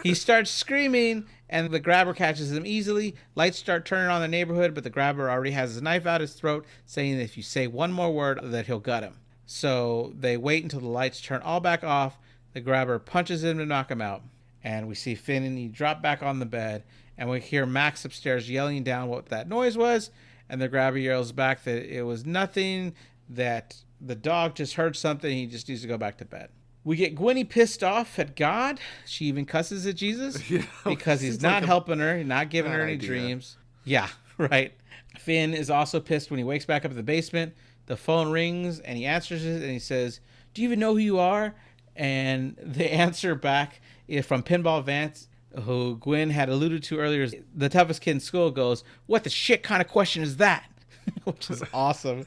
He starts screaming, and the grabber catches him easily. Lights start turning on the neighborhood, but the grabber already has his knife out his throat, saying that if you say one more word, that he'll gut him. So they wait until the lights turn all back off. The grabber punches him to knock him out. And we see Finn, and he drop back on the bed. And we hear Max upstairs yelling down what that noise was. And the grabber yells back that it was nothing, that the dog just heard something. He just needs to go back to bed. We get Gwenny pissed off at God. She even cusses at Jesus because he's not helping her, not giving her any dreams. Yeah, right. Finn is also pissed when he wakes back up in the basement. The phone rings, and he answers it, and he says, do you even know who you are? And the answer back is from Pinball Vance, who Gwen had alluded to earlier. The toughest kid in school goes, what the shit kind of question is that? Which is awesome.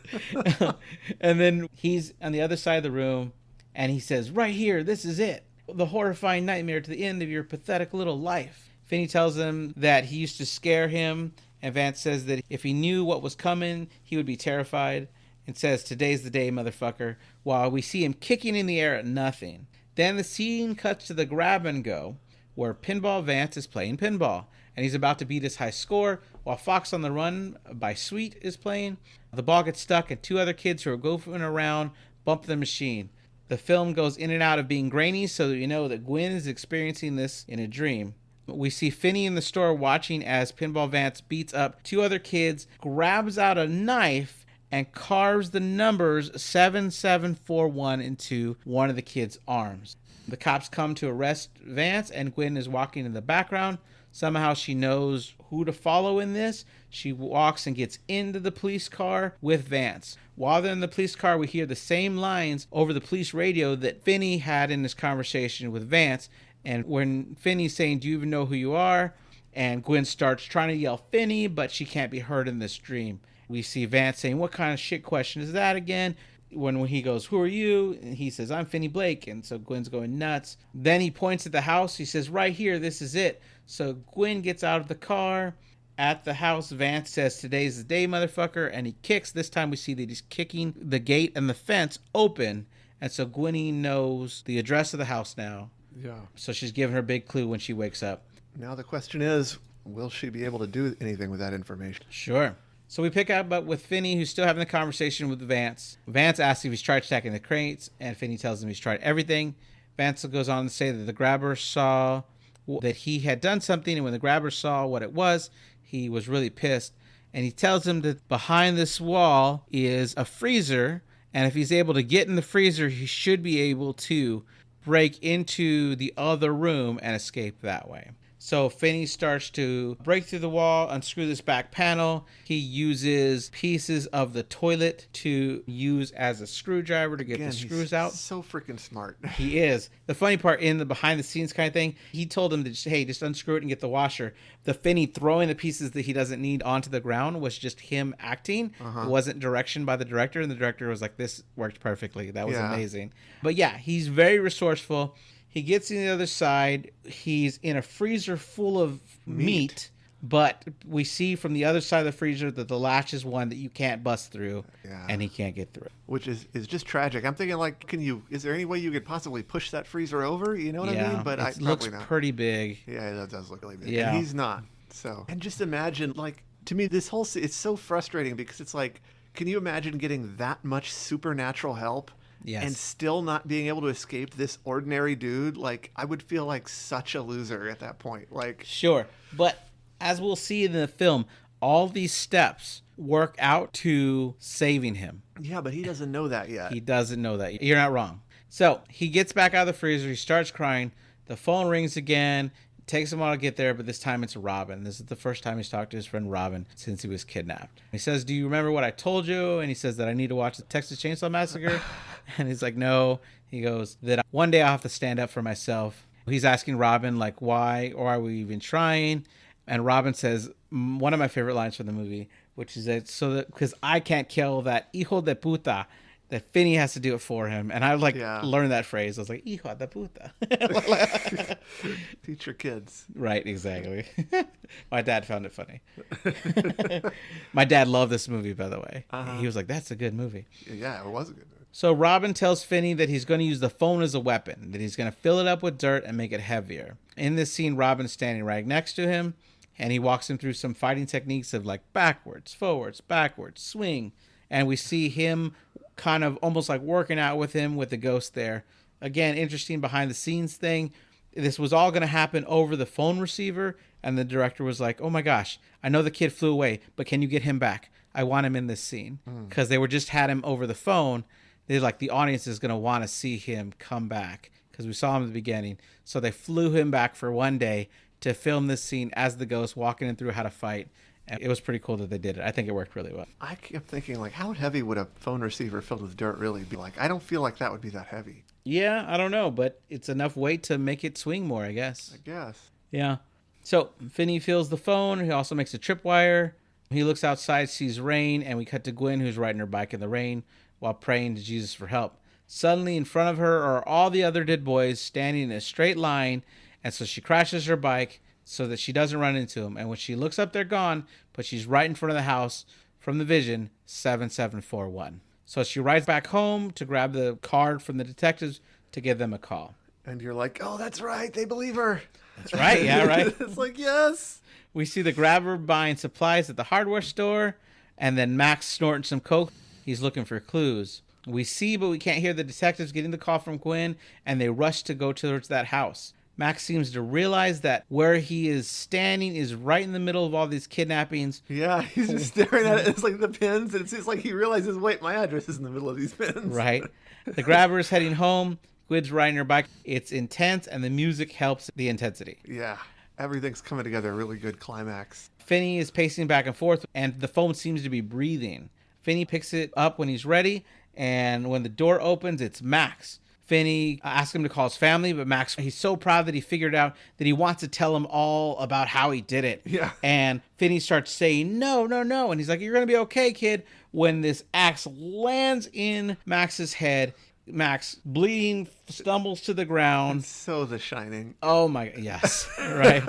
And then he's on the other side of the room, and he says, right here, this is it. The horrifying nightmare to the end of your pathetic little life. Finney tells him that he used to scare him, and Vance says that if he knew what was coming, he would be terrified, and says, today's the day, motherfucker, while we see him kicking in the air at nothing. Then the scene cuts to the grab and go, where Pinball Vance is playing pinball, and he's about to beat his high score, while Fox on the Run by Sweet is playing. The ball gets stuck, and 2 other kids who are goofing around bump the machine. The film goes in and out of being grainy, so that you know that Gwen is experiencing this in a dream. We see Finny in the store watching as Pinball Vance beats up 2 other kids, grabs out a knife, and carves the numbers 7741 into one of the kids' arms. The cops come to arrest Vance, and Gwen is walking in the background. Somehow she knows who to follow in this. She walks and gets into the police car with Vance. While they're in the police car, we hear the same lines over the police radio that Finny had in this conversation with Vance. And when Finny's saying, "Do you even know who you are?" and Gwen starts trying to yell Finny, but she can't be heard in this dream. We see Vance saying, "What kind of shit question is that again?" When he goes, "Who are you?" and he says, "I'm Finny Blake." And so Gwen's going nuts. Then he points at the house. He says, "Right here, this is it." So Gwen gets out of the car. At the house, Vance says, "Today's the day, motherfucker." And he kicks. This time we see that he's kicking the gate and the fence open. And so Gwenny knows the address of the house now. Yeah. So she's giving her big clue when she wakes up. Now the question is, will she be able to do anything with that information? Sure. So we pick up with Finny, who's still having the conversation with Vance. Vance asks if he's tried stacking the crates, and Finny tells him he's tried everything. Vance goes on to say that the grabber saw that he had done something, and when the grabber saw what it was, he was really pissed. And he tells him that behind this wall is a freezer, and if he's able to get in the freezer, he should be able to break into the other room and escape that way. So Finny starts to break through the wall, unscrew this back panel. He uses pieces of the toilet to use as a screwdriver to get the screws out. So freaking smart. He is. The funny part in the behind the scenes kind of thing, he told him to just unscrew it and get the washer. The Finny throwing the pieces that he doesn't need onto the ground was just him acting. It wasn't direction by the director, and the director was like, "This worked perfectly. That was amazing." But yeah, he's very resourceful. He gets to the other side. He's in a freezer full of meat, but we see from the other side of the freezer that the latch is one that you can't bust through, and he can't get through it. Which is just tragic. I'm thinking, like, is there any way you could possibly push that freezer over? You know what I mean? But it looks pretty big. Yeah, that does look really big. Yeah. And he's not. So, and just imagine, like, to me, this whole, it's so frustrating because it's like, can you imagine getting that much supernatural help? Yes. And still not being able to escape this ordinary dude? Like, I would feel like such a loser at that point. Like, sure. But as we'll see in the film, all these steps work out to saving him. Yeah, but he doesn't know that yet. He doesn't know that yet. You're not wrong. So he gets back out of the freezer. He starts crying. The phone rings again. It takes him a while to get there, but this time it's Robin. This is the first time he's talked to his friend Robin since he was kidnapped. He says, "Do you remember what I told you?" And he says that I need to watch the Texas Chainsaw Massacre. And he's like, "No." He goes, "That one day I'll have to stand up for myself." He's asking Robin, like, why, or are we even trying? And Robin says one of my favorite lines from the movie, which is that because I can't kill that hijo de puta, that Finny has to do it for him. And I learned that phrase. I was like, hijo de puta. Teach your kids. Right, exactly. My dad found it funny. My dad loved this movie, by the way. He was like, "That's a good movie." Yeah, it was a good movie. So Robin tells Finny that he's going to use the phone as a weapon, that he's going to fill it up with dirt and make it heavier. In this scene, Robin's standing right next to him, and he walks him through some fighting techniques of like backwards, forwards, backwards, swing. And we see him kind of almost like working out with him with the ghost there. Again, interesting behind the scenes thing. This was all going to happen over the phone receiver, and the director was like, "Oh my gosh, I know the kid flew away, but can you get him back? I want him in this scene." Because they just had him over the phone. They're like, the audience is going to want to see him come back because we saw him at the beginning. So they flew him back for one day to film this scene as the ghost walking him through how to fight. And it was pretty cool that they did it. I think it worked really well. I kept thinking, like, how heavy would a phone receiver filled with dirt really be? Like, I don't feel like that would be that heavy. Yeah, I don't know, but it's enough weight to make it swing more, I guess. I guess. Yeah. So Finny feels the phone. He also makes a tripwire. He looks outside, sees rain, and we cut to Gwen, who's riding her bike in the rain while praying to Jesus for help. Suddenly, in front of her are all the other dead boys standing in a straight line, and so she crashes her bike so that she doesn't run into them. And when she looks up, they're gone, but she's right in front of the house from the vision, 7741. So she rides back home to grab the card from the detectives to give them a call. And you're like, "Oh, that's right. They believe her." That's right. Yeah, right. It's like, yes. We see the grabber buying supplies at the hardware store, and then Max snorting some coke. He's looking for clues. We see, but we can't hear the detectives getting the call from Gwen, and they rush to go towards that house. Max seems to realize that where he is standing is right in the middle of all these kidnappings. Yeah, he's just staring at it. It's like the pins, and it seems like he realizes, wait, my address is in the middle of these pins. Right. The grabber is heading home. Gwen's riding her bike. It's intense, and the music helps the intensity. Yeah, everything's coming together. A really good climax. Finny is pacing back and forth, and the phone seems to be breathing. Finny picks it up when he's ready, and when the door opens, it's Max. Finny asks him to call his family, but Max, he's so proud that he figured out that he wants to tell them all about how he did it. Yeah. And Finny starts saying, no, no, no. And he's like, you're going to be okay, kid. When this axe lands in Max's head, Max, bleeding, stumbles to the ground. It's so The Shining. Oh my, yes, right.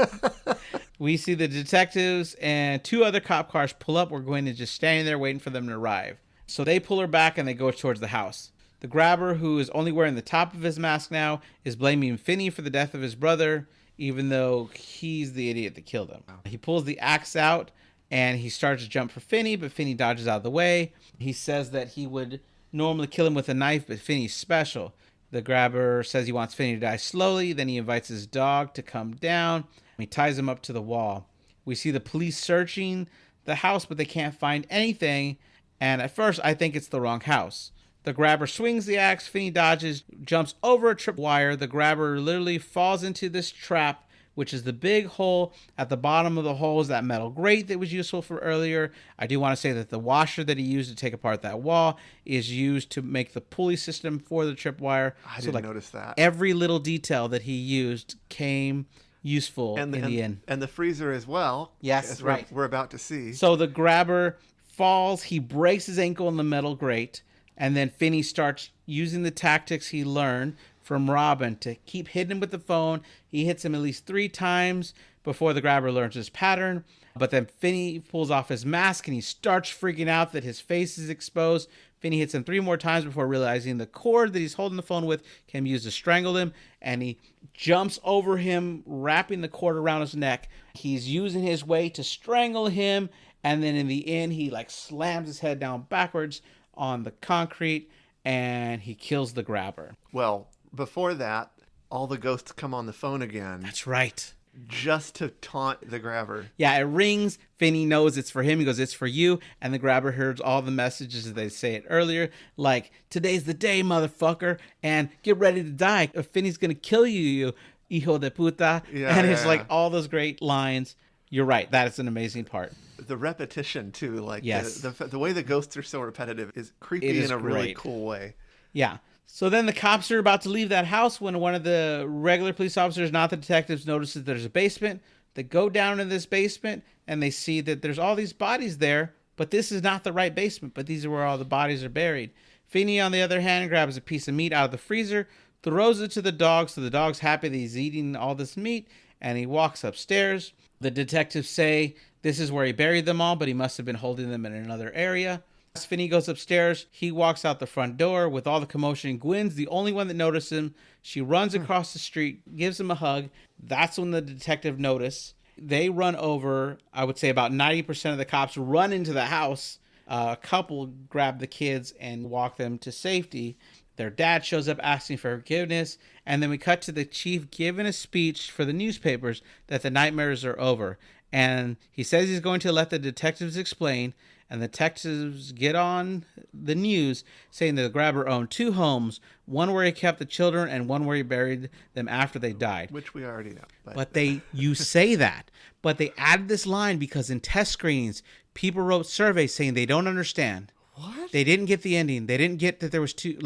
We see the detectives and 2 other cop cars pull up. We're going to just standing there waiting for them to arrive. So they pull her back and they go towards the house. The grabber, who is only wearing the top of his mask now, is blaming Finny for the death of his brother, even though he's the idiot that killed him. He pulls the axe out and he starts to jump for Finny, but Finny dodges out of the way. He says that he would normally kill him with a knife, but Finny's special. The grabber says he wants Finny to die slowly. Then he invites his dog to come down. He ties him up to the wall. We see the police searching the house, but they can't find anything. And at first, I think it's the wrong house. The grabber swings the axe. Finny dodges, jumps over a tripwire. The grabber literally falls into this trap, which is the big hole. At the bottom of the hole is that metal grate that was useful for earlier. I do want to say that the washer that he used to take apart that wall is used to make the pulley system for the tripwire. I didn't notice that. Every little detail that he used came useful in the end. And the freezer as well. Yes, right. We're about to see. So the grabber falls. He breaks his ankle in the metal grate. And then Finny starts using the tactics he learned from Robin to keep hitting him with the phone. He hits him at least 3 times before the grabber learns his pattern. But then Finny pulls off his mask and he starts freaking out that his face is exposed. Finny hits him 3 more times before realizing the cord that he's holding the phone with can be used to strangle him. And he jumps over him, wrapping the cord around his neck. He's using his weight to strangle him. And then in the end, he slams his head down backwards on the concrete and he kills the grabber. Well, before that, all the ghosts come on the phone again. That's right. Just to taunt the grabber. Yeah, it rings. Finny knows it's for him. He goes, it's for you. And the grabber hears all the messages as they say it earlier. Like, today's the day, motherfucker. And get ready to die. Finny's going to kill you hijo de puta. Yeah, and it's all those great lines. You're right. That is an amazing part. The repetition, too. Yes. The way the ghosts are so repetitive is creepy in a really cool way. Yeah. So then the cops are about to leave that house when one of the regular police officers, not the detectives, notices there's a basement. They go down in this basement and they see that there's all these bodies there, but this is not the right basement, but these are where all the bodies are buried. Finny, on the other hand, grabs a piece of meat out of the freezer, throws it to the dog, so the dog's happy that he's eating all this meat, and he walks upstairs. The detectives say this is where he buried them all, but he must have been holding them in another area. As Finny goes upstairs, he walks out the front door with all the commotion. Gwen's the only one that notices him. She runs across the street, gives him a hug. That's when the detective notices. They run over, I would say about 90% of the cops run into the house. A couple grab the kids and walk them to safety. Their dad shows up asking for forgiveness. And then we cut to the chief giving a speech for the newspapers that the nightmares are over. And he says he's going to let the detectives explain. And the detectives get on the news saying that the grabber owned 2 homes, one where he kept the children and one where he buried them after they died. Which we already know. But you say that. But they added this line because in test screenings, people wrote surveys saying they don't understand. What? They didn't get the ending. They didn't get that there was 2,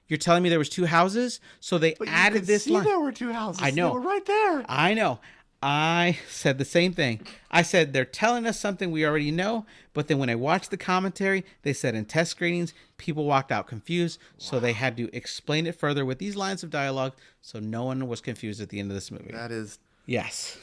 you're telling me there was 2 houses? So they added this line. There were 2 houses. I know. They were right there. I know. I said the same thing. I said they're telling us something we already know, but then when I watched the commentary, they said in test screenings, people walked out confused, so they had to explain it further with these lines of dialogue so no one was confused at the end of this movie. That is... Yes.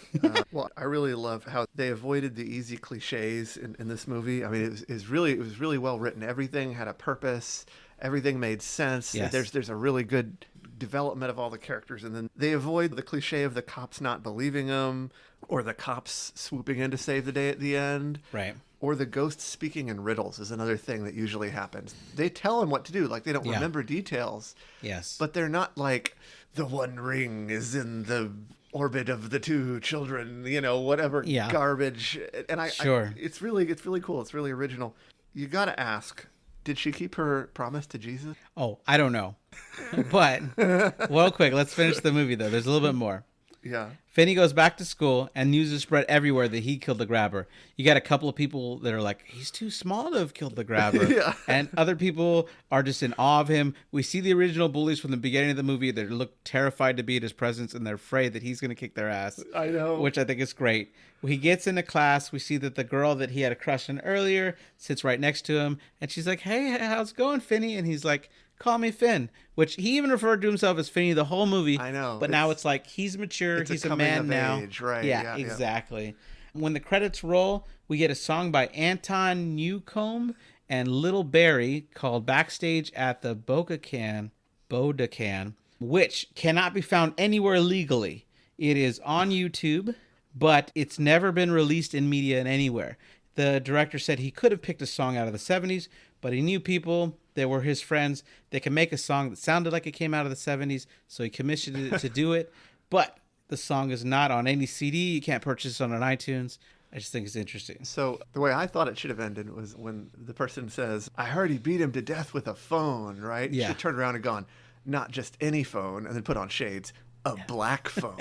Well, I really love how they avoided the easy cliches in this movie. I mean, it was really well written. Everything had a purpose. Everything made sense. Yes. There's a really good development of all the characters, and then they avoid the cliche of the cops not believing them, or the cops swooping in to save the day at the end. Right. Or the ghosts speaking in riddles is another thing that usually happens. They tell them what to do. They don't remember details. Yes. But they're not like, the one ring is in the orbit of the two children, whatever Yeah. garbage. And Sure. it's really cool. It's really original. You got to ask, did she keep her promise to Jesus? Oh, I don't know. But, well, quick, let's finish the movie, though. There's a little bit more. Yeah. Finny goes back to school, and news is spread everywhere that he killed the grabber. You got a couple of people that are like, he's too small to have killed the grabber. Yeah. And other people are just in awe of him. We see the original bullies from the beginning of the movie that look terrified to be at his presence, and they're afraid that he's going to kick their ass. I know. Which I think is great. He gets into class. We see that the girl that he had a crush on earlier sits right next to him. And she's like, hey, how's it going, Finny? And he's like, call me Finn. Which he even referred to himself as Finny the whole movie. I know. But now it's like he's mature. He's a man now. Age, right. Yeah, exactly. When the credits roll, we get a song by Anton Newcomb and Little Barry called Backstage at the Bodacan, which cannot be found anywhere legally. It is on YouTube, but it's never been released in media and anywhere. The director said he could have picked a song out of the 70s, but he knew people that were his friends that could make a song that sounded like it came out of the 70s, so he commissioned it to do it. But the song is not on any CD. You can't purchase it on iTunes. I just think it's interesting. So the way I thought it should have ended was when the person says, I heard he beat him to death with a phone, right? Yeah. She turned around and gone, not just any phone, and then put on shades, a black phone.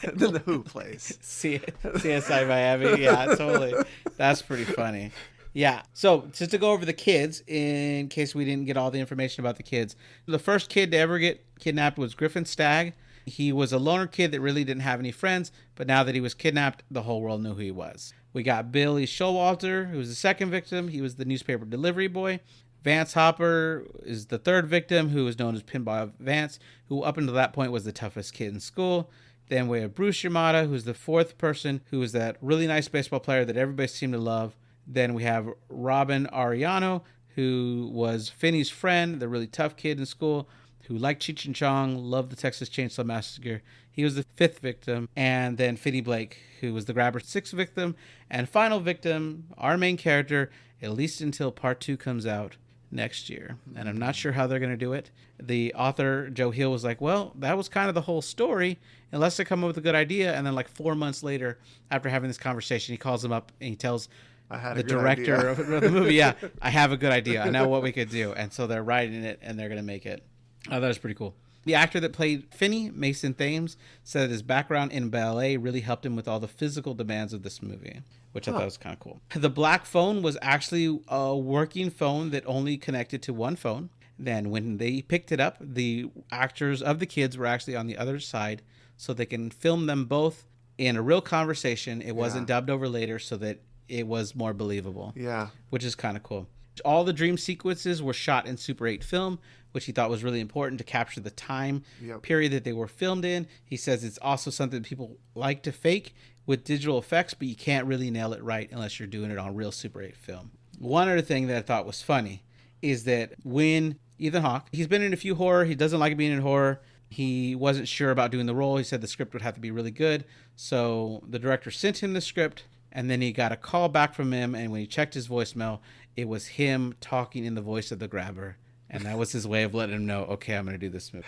And then the Who plays. CSI Miami. Yeah, totally. That's pretty funny. Yeah. So just to go over the kids, in case we didn't get all the information about the kids, the first kid to ever get kidnapped was Griffin Stagg. He was a loner kid that really didn't have any friends, but now that he was kidnapped, the whole world knew who he was. We got Billy Showalter, who was the second victim. He was the newspaper delivery boy. Vance Hopper is the third victim, who was known as Pinball Vance, who up until that point was the toughest kid in school. Then we have Bruce Yamada, who's the fourth person, who was that really nice baseball player that everybody seemed to love. Then we have Robin Ariano, who was Finney's friend, the really tough kid in school, who liked Cheech and Chong, loved the Texas Chainsaw Massacre. He was the fifth victim. And then Finny Blake, who was the grabber's sixth victim. And final victim, our main character, at least until part 2 comes out next year. And I'm not sure how they're going to do it. The author, Joe Hill, was like, well, that was kind of the whole story, unless they come up with a good idea. And then like 4 months later, after having this conversation, he calls him up and he tells the director of the movie, yeah, I have a good idea. I know what we could do. And so they're writing it and they're going to make it. Oh, that was pretty cool. The actor that played Finny, Mason Thames, said that his background in ballet really helped him with all the physical demands of this movie, which I thought was kind of cool. The black phone was actually a working phone that only connected to one phone. Then when they picked it up, the actors of the kids were actually on the other side, so they can film them both in a real conversation. It wasn't dubbed over later, so that it was more believable. Yeah. Which is kind of cool. All the dream sequences were shot in Super 8 film, which he thought was really important to capture the time period that they were filmed in. He says it's also something people like to fake with digital effects, but you can't really nail it right unless you're doing it on real Super 8 film. One other thing that I thought was funny is that when Ethan Hawke, he's been in a few horror. He doesn't like being in horror. He wasn't sure about doing the role. He said the script would have to be really good. So the director sent him the script, and then he got a call back from him, and when he checked his voicemail, it was him talking in the voice of the grabber. And that was his way of letting him know, okay, I'm going to do this movie.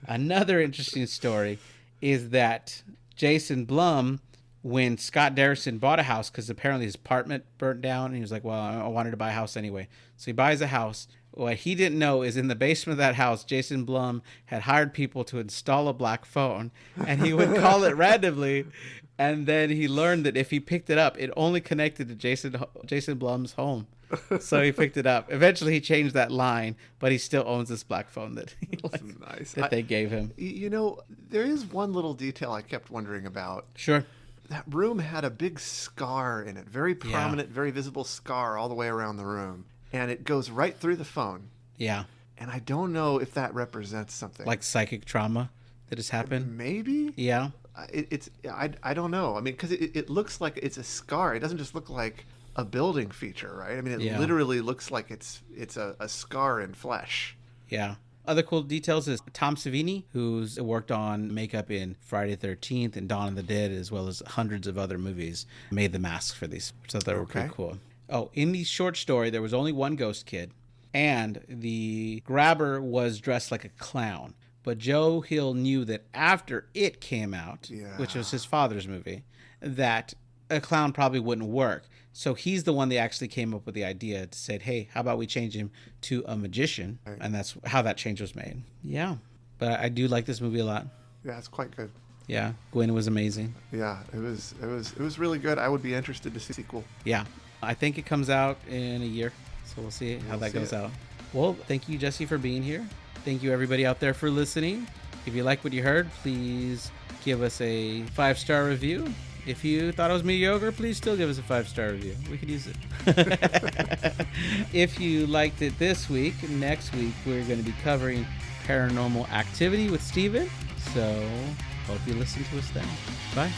Another interesting story is that Jason Blum, when Scott Derrickson bought a house, because apparently his apartment burnt down, and he was like, well, I wanted to buy a house anyway. So he buys a house. What he didn't know is in the basement of that house, Jason Blum had hired people to install a black phone, and he would call it randomly. And then he learned that if he picked it up, it only connected to Jason Blum's home. So he picked it up. Eventually, he changed that line, but he still owns this black phone that they gave him. There is one little detail I kept wondering about. Sure. That room had a big scar in it, very prominent, very visible scar all the way around the room. And it goes right through the phone. Yeah. And I don't know if that represents something. Like psychic trauma that has happened? Maybe? Yeah. I don't know. I mean, because it looks like it's a scar. It doesn't just look like a building feature, right? I mean, it literally looks like it's a scar in flesh. Yeah. Other cool details is Tom Savini, who's worked on makeup in Friday the 13th and Dawn of the Dead, as well as hundreds of other movies, made the masks for these, which I thought were pretty cool. Oh, in the short story, there was only one ghost kid, and the grabber was dressed like a clown, But Joe Hill knew that after it came out, Yeah. which was his father's movie, that a clown probably wouldn't work. So he's the one that actually came up with the idea to say, hey, how about we change him to a magician? Right. And that's how that change was made. Yeah. But I do like this movie a lot. Yeah, it's quite good. Yeah. Gwen was amazing. Yeah, it was really good. I would be interested to see a sequel. Yeah. I think it comes out in a year. So we'll see how that goes out. Well, thank you, Jesse, for being here. Thank you, everybody out there, for listening. If you like what you heard, please give us a 5-star review. If you thought it was mediocre, please still give us a 5-star review. We could use it. If you liked it this week, next week we're going to be covering Paranormal Activity with Steven. So hope you listen to us then. Bye.